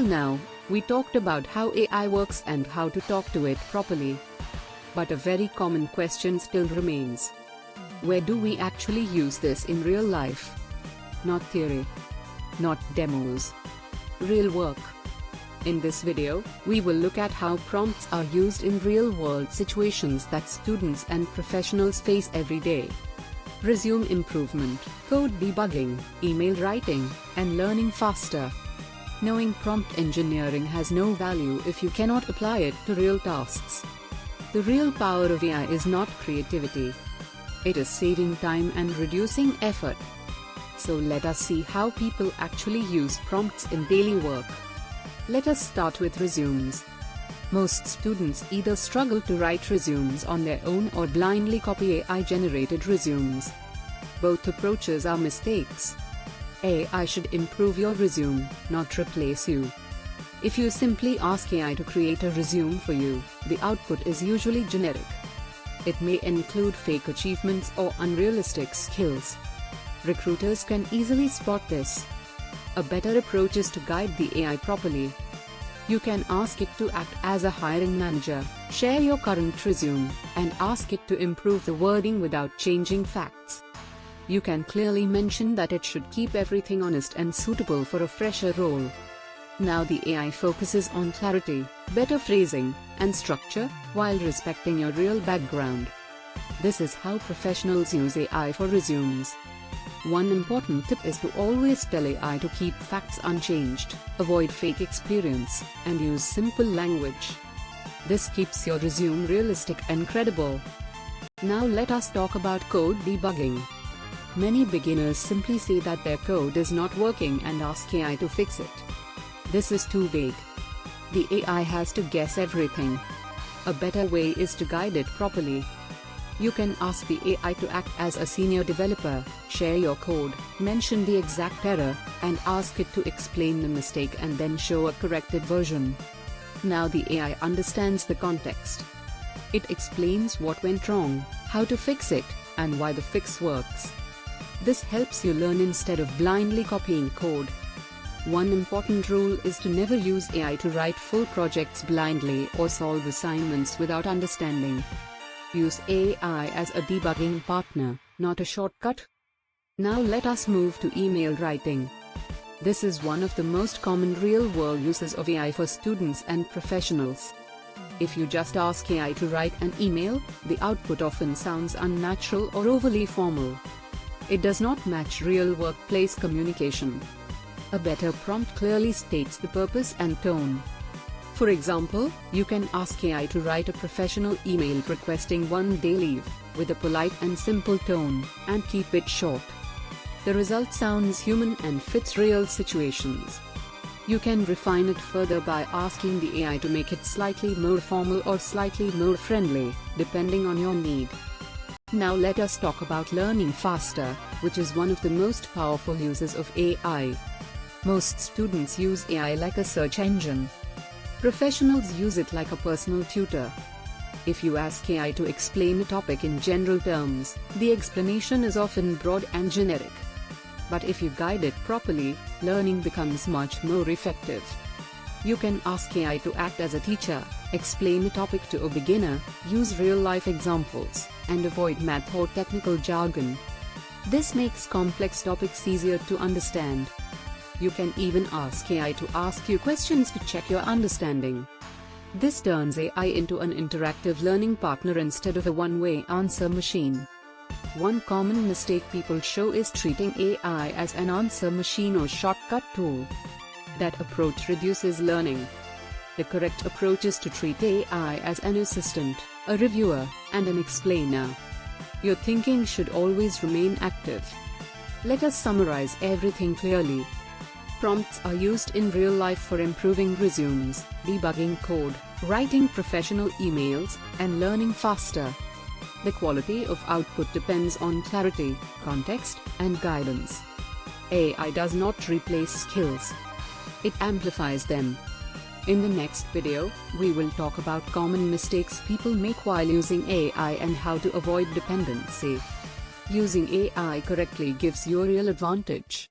Until now, we talked about how AI works and how to talk to it properly. But a very common question still remains. Where do we actually use this in real life? Not theory. Not demos. Real work. In this video, we will look at how prompts are used in real-world situations that students and professionals face every day. Resume improvement, code debugging, email writing, and learning faster. Knowing prompt engineering has no value if you cannot apply it to real tasks. The real power of AI is not creativity. It is saving time and reducing effort. So let us see how people actually use prompts in daily work. Let us start with resumes. Most students either struggle to write resumes on their own or blindly copy AI-generated resumes. Both approaches are mistakes. AI should improve your resume, not replace you. If you simply ask AI to create a resume for you, the output is usually generic. It may include fake achievements or unrealistic skills. Recruiters can easily spot this. A better approach is to guide the AI properly. You can ask it to act as a hiring manager, share your current resume, and ask it to improve the wording without changing facts. You can clearly mention that it should keep everything honest and suitable for a fresher role. Now the AI focuses on clarity, better phrasing, and structure, while respecting your real background. This is how professionals use AI for resumes. One important tip is to always tell AI to keep facts unchanged, avoid fake experience, and use simple language. This keeps your resume realistic and credible. Now let us talk about code debugging. Many beginners simply say that their code is not working and ask AI to fix it. This is too vague. The AI has to guess everything. A better way is to guide it properly. You can ask the AI to act as a senior developer, share your code, mention the exact error, and ask it to explain the mistake and then show a corrected version. Now the AI understands the context. It explains what went wrong, how to fix it, and why the fix works. This helps you learn instead of blindly copying code. One important rule is to never use AI to write full projects blindly or solve assignments without understanding. Use AI as a debugging partner, not a shortcut. Now let us move to email writing. This is one of the most common real-world uses of AI for students and professionals. If you just ask AI to write an email, the output often sounds unnatural or overly formal. It does not match real workplace communication. A better prompt clearly states the purpose and tone. For example, you can ask AI to write a professional email requesting one-day leave, with a polite and simple tone, and keep it short. The result sounds human and fits real situations. You can refine it further by asking the AI to make it slightly more formal or slightly more friendly, depending on your need. Now let us talk about learning faster, which is one of the most powerful uses of AI. Most students use AI like a search engine. Professionals use it like a personal tutor. If you ask AI to explain a topic in general terms, the explanation is often broad and generic. But if you guide it properly, learning becomes much more effective. You can ask AI to act as a teacher, explain a topic to a beginner, use real-life examples, and avoid math or technical jargon. This makes complex topics easier to understand. You can even ask AI to ask you questions to check your understanding. This turns AI into an interactive learning partner instead of a one-way answer machine. One common mistake people show is treating AI as an answer machine or shortcut tool. That approach reduces learning. The correct approach is to treat AI as an assistant, a reviewer, and an explainer. Your thinking should always remain active. Let us summarize everything clearly. Prompts are used in real life for improving resumes, debugging code, writing professional emails, and learning faster. The quality of output depends on clarity, context, and guidance. AI does not replace skills. It amplifies them. In the next video, we will talk about common mistakes people make while using AI and how to avoid dependency. Using AI correctly gives you a real advantage.